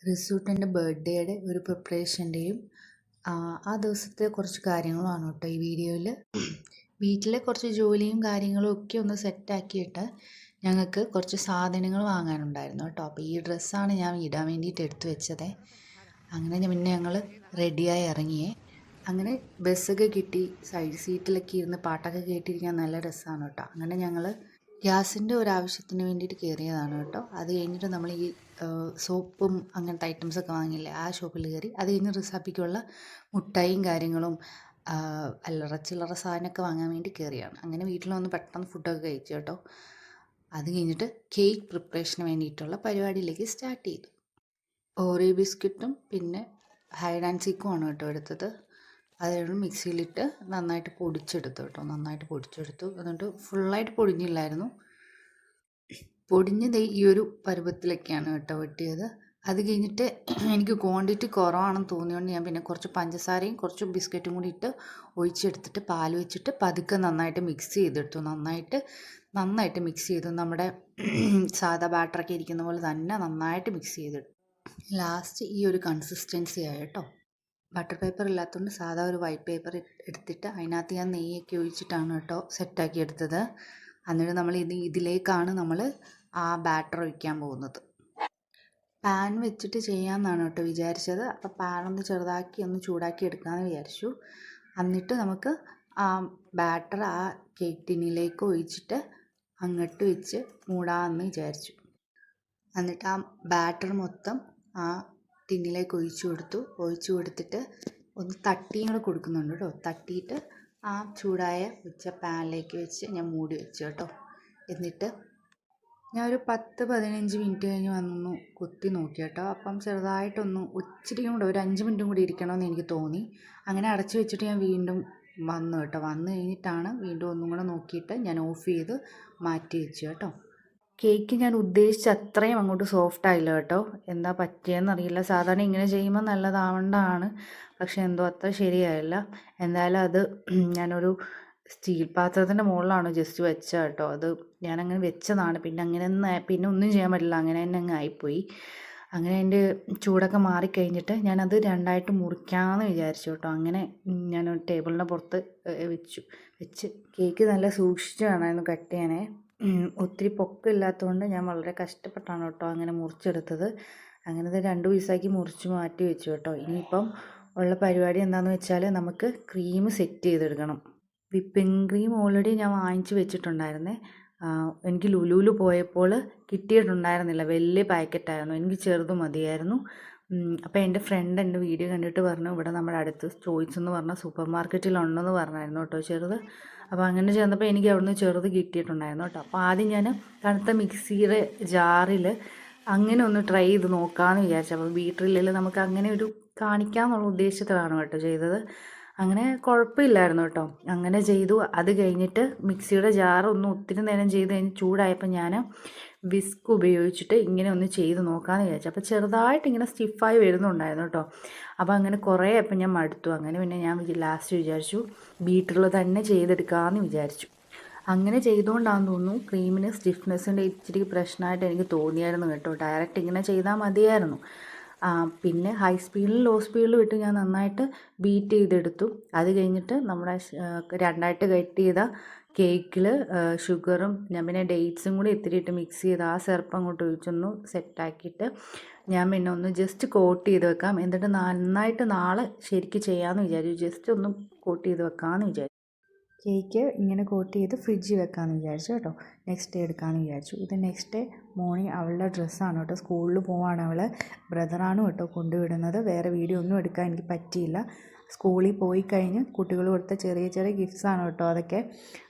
റിസൂട്ടിൻ്റെ ബർത്ത്ഡേയുടെ ഒരു പ്രിപ്പറേഷൻ്റെയും ആ ദിവസത്തെ കുറച്ച് കാര്യങ്ങളുമാണ് കേട്ടോ ഈ വീഡിയോയിൽ. വീട്ടിലെ കുറച്ച് ജോലിയും കാര്യങ്ങളും ഒക്കെ ഒന്ന് സെറ്റാക്കിയിട്ട് ഞങ്ങൾക്ക് കുറച്ച് സാധനങ്ങൾ വാങ്ങാനുണ്ടായിരുന്നു കേട്ടോ. അപ്പോൾ ഈ ഡ്രസ്സാണ് ഞാൻ ഇടാൻ വേണ്ടിയിട്ട് എടുത്തു വെച്ചത്. അങ്ങനെ പിന്നെ ഞങ്ങൾ റെഡിയായി ഇറങ്ങിയേ. അങ്ങനെ ബസ്സൊക്കെ കിട്ടി, സൈഡ് സീറ്റിലൊക്കെ ഇരുന്ന് പാട്ടൊക്കെ കേട്ടിരിക്കാൻ നല്ല രസമാണ് കേട്ടോ. അങ്ങനെ ഞങ്ങൾ ഗ്യാസിൻ്റെ ഒരാവശ്യത്തിന് വേണ്ടിയിട്ട് കയറിയതാണ് കേട്ടോ. അത് കഴിഞ്ഞിട്ട് നമ്മൾ ഈ സോപ്പും അങ്ങനത്തെ ഐറ്റംസൊക്കെ വാങ്ങിയില്ലേ, ആ ഷോപ്പിൽ കയറി. അത് കഴിഞ്ഞ് റിസാപ്പിക്കുള്ള മുട്ടായും കാര്യങ്ങളും അല്ലറ ചില്ലറ സാധനമൊക്കെ വാങ്ങാൻ വേണ്ടി കയറിയാണ്. അങ്ങനെ വീട്ടിൽ വന്ന് പെട്ടെന്ന് ഫുഡൊക്കെ കഴിച്ചു കേട്ടോ. അത് കഴിഞ്ഞിട്ട് കേക്ക് പ്രിപ്പറേഷന് വേണ്ടിയിട്ടുള്ള പരിപാടിയിലേക്ക് സ്റ്റാർട്ട് ചെയ്തു. ഓറിയോ ബിസ്ക്കറ്റും പിന്നെ ഹൈഡ് ആൻഡ് സീക്കുമാണ് കേട്ടോ എടുത്തത്. അതായത് മിക്സിയിലിട്ട് നന്നായിട്ട് പൊടിച്ചെടുത്തു കേട്ടോ. നന്നായിട്ട് പൊടിച്ചെടുത്തു. എന്നിട്ട് ഫുള്ളായിട്ട് പൊടിഞ്ഞില്ലായിരുന്നു, പൊടിഞ്ഞത് ഈ ഒരു പരുവത്തിലൊക്കെയാണ് കേട്ടോ വെട്ടിയത്. അത് കഴിഞ്ഞിട്ട് എനിക്ക് ക്വാണ്ടിറ്റി കുറവാണെന്ന് തോന്നിയോണ്ട് ഞാൻ പിന്നെ കുറച്ച് പഞ്ചസാരയും കുറച്ച് ബിസ്ക്കറ്റും കൂടി ഇട്ട് ഒഴിച്ചെടുത്തിട്ട് പാൽ വെച്ചിട്ട് പതുക്കെ നന്നായിട്ട് മിക്സ് ചെയ്തെടുത്തു. നന്നായിട്ട് മിക്സ് ചെയ്തു. നമ്മുടെ സാധാ ബാറ്ററൊക്കെ ഇരിക്കുന്ന പോലെ തന്നെ നന്നായിട്ട് മിക്സ് ചെയ്തെടുത്തു. ലാസ്റ്റ് ഈ ഒരു കൺസിസ്റ്റൻസി ആയി കേട്ടോ. ബട്ടർ പേപ്പർ ഇല്ലാത്തതുകൊണ്ട് സാധാ ഒരു വൈറ്റ് പേപ്പർ എടുത്തിട്ട് അതിനകത്ത് ഞാൻ നെയ്യൊക്കെ ഒഴിച്ചിട്ടാണ് കേട്ടോ സെറ്റാക്കി എടുത്തത്. എന്നിട്ട് നമ്മൾ ഇതിലേക്കാണ് നമ്മൾ ആ ബാറ്റർ ഒഴിക്കാൻ പോകുന്നത്. പാൻ വെച്ചിട്ട് ചെയ്യാമെന്നാണ് കേട്ടോ വിചാരിച്ചത്. അപ്പോൾ പാനൊന്ന് ചെറുതാക്കി ഒന്ന് ചൂടാക്കി എടുക്കാമെന്ന് വിചാരിച്ചു. എന്നിട്ട് നമുക്ക് ആ ബാറ്റർ ആ കേക്ക് ടിന്നിലേക്ക് ഒഴിച്ചിട്ട് അങ്ങോട്ട് വെച്ച് മൂടാമെന്ന് വിചാരിച്ചു. എന്നിട്ട് ആ ബാറ്റർ മൊത്തം ആ ടിന്നിലേക്ക് ഒഴിച്ചു കൊടുത്തിട്ട് ഒന്ന് തട്ടിയും കൂടെ കൊടുക്കുന്നുണ്ട് കേട്ടോ. തട്ടിയിട്ട് ആ ചൂടായ വെച്ച പാനിലേക്ക് വെച്ച് ഞാൻ മൂടി വെച്ചു കേട്ടോ. എന്നിട്ട് ഞാൻ ഒരു 10-15 മിനിറ്റ് കഴിഞ്ഞ് വന്നു കുത്തി നോക്കി കേട്ടോ. അപ്പം ചെറുതായിട്ടൊന്ന് ഇച്ചിരിയും കൂടെ ഒരു 5 മിനിറ്റും കൂടി ഇരിക്കണമെന്ന് എനിക്ക് തോന്നി. അങ്ങനെ അടച്ചു വെച്ചിട്ട് ഞാൻ വീണ്ടും വന്നു കേട്ടോ. വന്നു കഴിഞ്ഞിട്ടാണ് വീണ്ടും ഒന്നും കൂടെ നോക്കിയിട്ട് ഞാൻ ഓഫ് ചെയ്ത് മാറ്റി വെച്ചു കേട്ടോ. കേക്ക് ഞാൻ ഉദ്ദേശിച്ച അത്രയും അങ്ങോട്ട് സോഫ്റ്റ് ആയില്ല കേട്ടോ. എന്താ പറ്റിയെന്നറിയില്ല. സാധാരണ ഇങ്ങനെ ചെയ്യുമ്പോൾ നല്ലതാവേണ്ടതാണ്, പക്ഷെ എന്തോ അത്ര ശരിയായില്ല. എന്തായാലും അത് ഞാനൊരു സ്റ്റീൽ പാത്രത്തിൻ്റെ മുകളിലാണ് ജസ്റ്റ് വെച്ചത് കേട്ടോ. അത് ഞാനങ്ങനെ വെച്ചതാണ്. പിന്നെ ഒന്നും ചെയ്യാൻ പറ്റില്ല, അങ്ങനെ തന്നെ അങ്ങ് ആയിപ്പോയി. അങ്ങനെ അതിൻ്റെ ചൂടൊക്കെ മാറിക്കഴിഞ്ഞിട്ട് ഞാനത് രണ്ടായിട്ട് മുറിക്കാമെന്ന് വിചാരിച്ചു കേട്ടോ. അങ്ങനെ ഞാൻ ടേബിളിൻ്റെ പുറത്ത് വെച്ച് കേക്ക് നല്ല സൂക്ഷിച്ച് വേണമായിരുന്നു കട്ട് ചെയ്യണേ. ഒത്തിരി പൊക്കമില്ലാത്തതുകൊണ്ട് ഞാൻ വളരെ കഷ്ടപ്പെട്ടാണ് കേട്ടോ അങ്ങനെ മുറിച്ചെടുത്തത്. അങ്ങനെ ഇത് 2 പീസാക്കി മുറിച്ച് മാറ്റി വെച്ചു കേട്ടോ. ഇനിയിപ്പം ഉള്ള പരിപാടി എന്താണെന്ന് വെച്ചാൽ നമുക്ക് ക്രീം സെറ്റ് ചെയ്തെടുക്കണം. വിപ്പിംഗ് ക്രീം ഓൾറെഡി ഞാൻ വാങ്ങിച്ച് വെച്ചിട്ടുണ്ടായിരുന്നേ. എനിക്ക് ലുലുവിൽ പോയപ്പോൾ കിട്ടിയിട്ടുണ്ടായിരുന്നില്ല, വലിയ പാക്കറ്റായിരുന്നു. എനിക്ക് ചെറുത് മതിയായിരുന്നു. അപ്പോൾ എൻ്റെ ഫ്രണ്ട് എൻ്റെ വീഡിയോ കണ്ടിട്ട് പറഞ്ഞു ഇവിടെ നമ്മുടെ അടുത്ത് ചോയ്സ് എന്ന് പറഞ്ഞ സൂപ്പർ മാർക്കറ്റിലുണ്ടെന്ന് പറഞ്ഞായിരുന്നു കേട്ടോ ചെറുത്. അപ്പോൾ അങ്ങനെ ചെന്നപ്പോൾ എനിക്ക് അവിടുന്ന് ചെറുത് കിട്ടിയിട്ടുണ്ടായിരുന്നു കേട്ടോ. അപ്പോൾ ആദ്യം ഞാൻ തണുത്ത മിക്സിയുടെ ജാറിൽ അങ്ങനെ ഒന്ന് ട്രൈ ചെയ്ത് നോക്കാമെന്ന് വിചാരിച്ചു. അപ്പോൾ ബീറ്ററിൽ നമുക്ക് അങ്ങനെ ഒരു കാണിക്കാമെന്നുള്ള ഉദ്ദേശത്തിലാണ് കേട്ടോ ചെയ്തത്. അങ്ങനെ കുഴപ്പമില്ലായിരുന്നു കേട്ടോ. അങ്ങനെ ചെയ്തു. അത് കഴിഞ്ഞിട്ട് മിക്സിയുടെ ജാർ ഒന്ന് ഒത്തിരി നേരം ചെയ്ത് കഴിഞ്ഞ് ചൂടായപ്പോൾ ഞാൻ വിസ്ക് ഉപയോഗിച്ചിട്ട് ഇങ്ങനെ ഒന്ന് ചെയ്ത് നോക്കാമെന്ന് വിചാരിച്ചു. അപ്പോൾ ചെറുതായിട്ട് ഇങ്ങനെ സ്റ്റിഫായി വരുന്നുണ്ടായിരുന്നു കേട്ടോ. അപ്പോൾ അങ്ങനെ കുറേ അപ്പം ഞാൻ മടുത്തു. അങ്ങനെ പിന്നെ ഞാൻ ലാസ്റ്റ് വിചാരിച്ചു ബീറ്ററിൽ തന്നെ ചെയ്തെടുക്കാമെന്ന് വിചാരിച്ചു. അങ്ങനെ ചെയ്തുകൊണ്ടാണെന്ന് തോന്നുന്നു ക്രീമിന് സ്റ്റിഫ്നെസ്സിൻ്റെ ഇച്ചിരി പ്രശ്നമായിട്ട് എനിക്ക് തോന്നിയായിരുന്നു കേട്ടോ. ഡയറക്റ്റ് ഇങ്ങനെ ചെയ്താൽ മതിയായിരുന്നു. പിന്നെ ഹൈ സ്പീഡിലും ലോ സ്പീഡിലും ഇട്ട് ഞാൻ നന്നായിട്ട് ബീറ്റ് ചെയ്തെടുത്തു. അത് കഴിഞ്ഞിട്ട് നമ്മുടെ രണ്ടായിട്ട് കട്ട് ചെയ്ത കേക്കിൽ ഷുഗറും ഞാൻ പിന്നെ ഡേറ്റ്സും കൂടി ഇത്തിരി ഇട്ട് മിക്സ് ചെയ്ത് ആ സിറപ്പ് അങ്ങോട്ട് ഒഴിച്ചൊന്ന് സെറ്റാക്കിയിട്ട് ഞാൻ പിന്നെ ഒന്ന് ജസ്റ്റ് കോട്ട് ചെയ്ത് വെക്കാം. എന്നിട്ട് നന്നായിട്ട് നാളെ ശരിക്ക് ചെയ്യാമെന്ന് വിചാരിച്ചു. ജസ്റ്റ് ഒന്ന് കോട്ട് ചെയ്ത് വെക്കാമെന്ന് വിചാരിച്ചു. കേക്ക് ഇങ്ങനെ കോട്ട് ചെയ്ത് ഫ്രിഡ്ജിൽ വെക്കാമെന്ന് വിചാരിച്ചു കേട്ടോ. നെക്സ്റ്റ് ഡേ എടുക്കാമെന്ന് വിചാരിച്ചു. ഇത് നെക്സ്റ്റ് ഡേ മോർണിംഗ് അവളുടെ ഡ്രസ്സാണ് കേട്ടോ. സ്കൂളിൽ പോവാണ് അവൾ. ബ്രദറാണ് കേട്ടോ കൊണ്ടുവിടുന്നത്. വേറെ വീഡിയോ ഒന്നും എടുക്കാൻ എനിക്ക് പറ്റിയില്ല. സ്കൂളിൽ പോയി കഴിഞ്ഞ് കുട്ടികൾ കൊടുത്ത ചെറിയ ചെറിയ ഗിഫ്റ്റ്സാണ് കേട്ടോ അതൊക്കെ.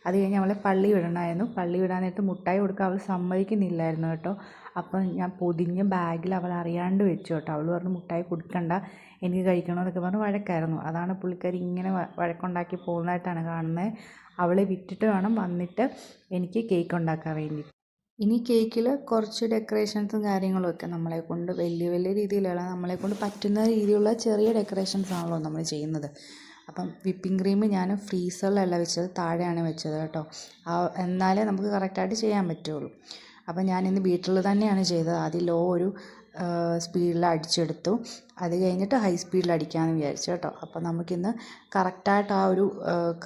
അത് കഴിഞ്ഞ് അവളെ പള്ളി വിടണമായിരുന്നു. പള്ളി വിടാനായിട്ട് മുട്ടായി കൊടുക്കാൻ അവൾ സമ്മതിക്കുന്നില്ലായിരുന്നു കേട്ടോ. അപ്പം ഞാൻ പൊതിഞ്ഞ് ബാഗിൽ അവൾ അറിയാണ്ട് വെച്ചു കേട്ടോ. അവൾ പറഞ്ഞു മുട്ടായി കൊടുക്കണ്ട, എനിക്ക് കഴിക്കണമെന്നൊക്കെ പറഞ്ഞ് വഴക്കായിരുന്നു. അതാണ് പുള്ളിക്കാരി ഇങ്ങനെ വഴക്കുണ്ടാക്കി പോകുന്നതായിട്ടാണ് കാണുന്നത്. അവളെ വിട്ടിട്ട് വേണം വന്നിട്ട് എനിക്ക് കേക്ക് ഉണ്ടാക്കാൻ വേണ്ടി. ഇനി കേക്കിൽ കുറച്ച് ഡെക്കറേഷൻസും കാര്യങ്ങളും ഒക്കെ നമ്മളെക്കൊണ്ട് വലിയ രീതിയിലുള്ള നമ്മളെക്കൊണ്ട് പറ്റുന്ന രീതിയിലുള്ള ചെറിയ ഡെക്കറേഷൻസ് ആണല്ലോ നമ്മൾ ചെയ്യുന്നത്. അപ്പം വിപ്പിംഗ് ക്രീം ഞാൻ ഫ്രീസറിലല്ല വെച്ചത്, താഴെയാണ് വെച്ചത് കേട്ടോ. എന്നാലേ നമുക്ക് കറക്റ്റായിട്ട് ചെയ്യാൻ പറ്റുള്ളൂ. അപ്പം ഞാനിന്ന് ബീറ്ററിൽ തന്നെയാണ് ചെയ്തത്. ആദ്യം ലോ ഒരു സ്പീഡിൽ അടിച്ചെടുത്തു. അത് കഴിഞ്ഞിട്ട് ഹൈ സ്പീഡിൽ അടിക്കാമെന്ന് വിചാരിച്ചു കേട്ടോ. അപ്പോൾ നമുക്കിന്ന് കറക്റ്റായിട്ട് ആ ഒരു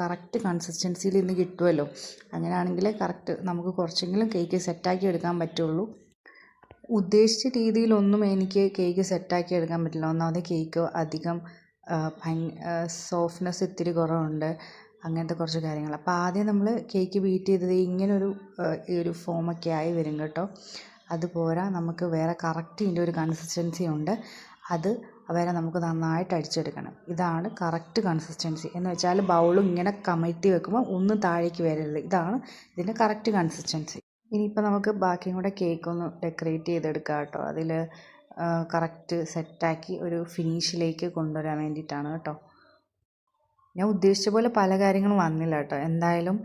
കറക്റ്റ് കൺസിസ്റ്റൻസിയിൽ ഇന്ന് കിട്ടുമല്ലോ. അങ്ങനെയാണെങ്കിൽ കറക്റ്റ് നമുക്ക് കുറച്ചെങ്കിലും കേക്ക് സെറ്റാക്കി എടുക്കാൻ പറ്റുള്ളൂ. ഉദ്ദേശിച്ച രീതിയിലൊന്നും എനിക്ക് കേക്ക് സെറ്റാക്കി എടുക്കാൻ പറ്റില്ല. ഒന്നാമത് കേക്ക് അധികം സോഫ്റ്റ്നെസ് ഇത്തിരി കുറവുണ്ട്, അങ്ങനത്തെ കുറച്ച് കാര്യങ്ങൾ. അപ്പോൾ ആദ്യം നമ്മൾ കേക്ക് ബീറ്റ് ചെയ്തത് ഇങ്ങനൊരു ഈ ഒരു ഫോമൊക്കെ ആയി വരും കേട്ടോ. അതുപോരാ, നമുക്ക് വേറെ കറക്റ്റ് ഇതിൻ്റെ ഒരു കൺസിസ്റ്റൻസി ഉണ്ട്. അത് വരെ നമുക്ക് നന്നായിട്ട് അടിച്ചെടുക്കണം. ഇതാണ് കറക്റ്റ് കൺസിസ്റ്റൻസി എന്ന് വെച്ചാൽ ബൗളും ഇങ്ങനെ കമഴ്ത്തി വെക്കുമ്പോൾ ഒന്നും താഴേക്ക് വരരുത്. ഇതാണ് ഇതിൻ്റെ കറക്റ്റ് കൺസിസ്റ്റൻസി. ഇനിയിപ്പോൾ നമുക്ക് ബാക്കിയും കൂടെ കേക്കൊന്ന് ഡെക്കറേറ്റ് ചെയ്തെടുക്കാം കേട്ടോ. അതിൽ കറക്റ്റ് സെറ്റാക്കി ഒരു ഫിനിഷിലേക്ക് കൊണ്ടുവരാൻ വേണ്ടിയിട്ടാണ് കേട്ടോ. ഞാൻ ഉദ്ദേശിച്ച പോലെ പല കാര്യങ്ങളും വന്നില്ല കേട്ടോ. എന്തായാലും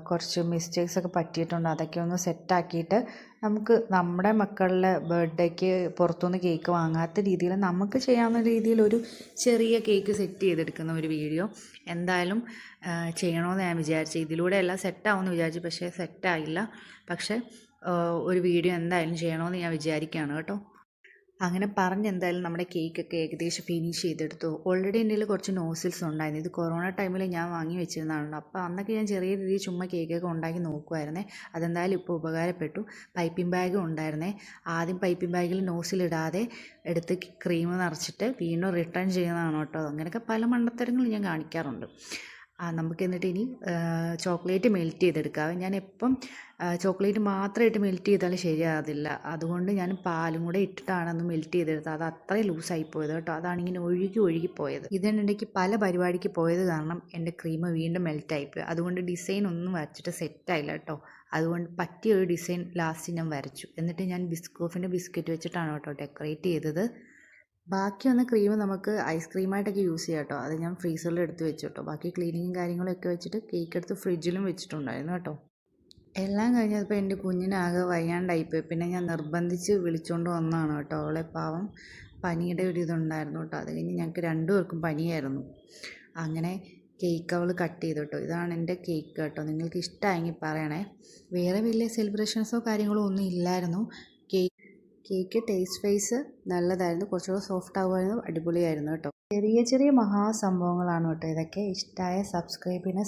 കുറച്ച് മിസ്റ്റേക്സൊക്കെ പറ്റിയിട്ടുണ്ട്. അതൊക്കെ ഒന്ന് സെറ്റാക്കിയിട്ട് നമുക്ക് നമ്മുടെ മക്കളുടെ ബർത്ത്ഡേക്ക് പുറത്തുനിന്ന് കേക്ക് വാങ്ങാത്ത രീതിയിൽ നമുക്ക് ചെയ്യാവുന്ന രീതിയിൽ ഒരു ചെറിയ കേക്ക് സെറ്റ് ചെയ്തെടുക്കുന്ന ഒരു വീഡിയോ എന്തായാലും ചെയ്യണമെന്ന് ഞാൻ വിചാരിച്ചു. ഇതിലൂടെ എല്ലാം സെറ്റാവുമെന്ന് വിചാരിച്ചു, പക്ഷേ സെറ്റായില്ല. പക്ഷേ ഒരു വീഡിയോ എന്തായാലും ചെയ്യണമെന്ന് ഞാൻ വിചാരിക്കുകയാണ് കേട്ടോ. അങ്ങനെ പറഞ്ഞ് എന്തായാലും നമ്മുടെ കേക്കൊക്കെ ഏകദേശം ഫിനിഷ് ചെയ്തെടുത്തു. ഓൾറെഡി എൻ്റെ കയ്യിൽ കുറച്ച് നോസിൽസ് ഉണ്ടായിരുന്നു. ഇത് കൊറോണ ടൈമിൽ ഞാൻ വാങ്ങി വെച്ചിരുന്നതാണ്. അപ്പോൾ അന്നൊക്കെ ഞാൻ ചെറിയ രീതിയിൽ ചുമ്മാ കേക്കൊക്കെ ഉണ്ടാക്കി നോക്കുമായിരുന്നേ. അതെന്തായാലും ഇപ്പോൾ ഉപകാരപ്പെട്ടു. പൈപ്പിംഗ് ബാഗും ഉണ്ടായിരുന്നേ. ആദ്യം പൈപ്പിംഗ് ബാഗിൽ നോസിലിടാതെ എടുത്ത് ക്രീം നിറച്ചിട്ട് വീണ്ടും റിട്ടേൺ ചെയ്യുന്നതാണ് കേട്ടോ. അങ്ങനെയൊക്കെ പല മണ്ടത്തരങ്ങളും ഞാൻ കാണിക്കാറുണ്ട്. നമുക്ക് എന്നിട്ട് ഇനി ചോക്ലേറ്റ് മെൽറ്റ് ചെയ്തെടുക്കാം. ഞാൻ എപ്പം ചോക്ലേറ്റ് മാത്രമായിട്ട് മെൽറ്റ് ചെയ്താൽ ശരിയാകത്തില്ല. അതുകൊണ്ട് ഞാൻ പാലും കൂടെ ഇട്ടിട്ടാണ് ഒന്ന് മെൽറ്റ് ചെയ്തെടുത്തത്. അത് അത്രയും ലൂസായി പോയത് കേട്ടോ. അതാണ് ഇങ്ങനെ ഒഴുകി പോയത്. ഇതിനിടയ്ക്ക് പല പരിപാടിക്ക് പോയത് കാരണം എൻ്റെ ക്രീം വീണ്ടും മെൽറ്റായിപ്പോയി. അതുകൊണ്ട് ഡിസൈൻ ഒന്നും വരച്ചിട്ട് സെറ്റായില്ല കേട്ടോ. അതുകൊണ്ട് പറ്റിയ ഒരു ഡിസൈൻ ലാസ്റ്റ് ഞാൻ വരച്ചു. എന്നിട്ട് ഞാൻ ബിസ്കോഫിൻ്റെ ബിസ്ക്കറ്റ് വെച്ചിട്ടാണ് കേട്ടോ ഡെക്കറേറ്റ് ചെയ്തത്. ബാക്കി വന്ന ക്രീം നമുക്ക് ഐസ്ക്രീമായിട്ടൊക്കെ യൂസ് ചെയ്യാം കേട്ടോ. അത് ഞാൻ ഫ്രീസറിൽ എടുത്ത് വെച്ചു കേട്ടോ. ബാക്കി ക്ലീനിങ്ങും കാര്യങ്ങളൊക്കെ വെച്ചിട്ട് കേക്ക് എടുത്ത് ഫ്രിഡ്ജിലും വെച്ചിട്ടുണ്ടായിരുന്നു കേട്ടോ. എല്ലാം കഴിഞ്ഞപ്പോൾ എൻ്റെ കുഞ്ഞിനാകെ വയ്യാണ്ടായിപ്പോയി. പിന്നെ ഞാൻ നിർബന്ധിച്ച് വിളിച്ചുകൊണ്ട് വന്നതാണ് കേട്ടോ. അവളെ പാവം പനിയുടെ ഒരു ഇതുണ്ടായിരുന്നു കേട്ടോ. അത് കഴിഞ്ഞ് ഞങ്ങൾക്ക് രണ്ടുപേർക്കും പനിയായിരുന്നു. അങ്ങനെ കേക്ക് അവൾ കട്ട് ചെയ്തു കേട്ടോ. ഇതാണ് എൻ്റെ കേക്ക് കേട്ടോ. നിങ്ങൾക്ക് ഇഷ്ടമായെങ്കിൽ പറയണേ. വേറെ വലിയ സെലിബ്രേഷൻസോ കാര്യങ്ങളോ ഒന്നും ഇല്ലായിരുന്നു. കേക്ക് ടേസ്റ്റ് വൈസ് നല്ലതായിരുന്നു. കുറച്ചുകൂടെ സോഫ്റ്റ് ആകുമായിരുന്നു. അടിപൊളിയായിരുന്നു കേട്ടോ. ചെറിയ മഹാസംഭവങ്ങളാണ് കേട്ടോ ഇതൊക്കെ. ഇഷ്ടമായ സബ്സ്ക്രൈബ് ചെയ്യുന്ന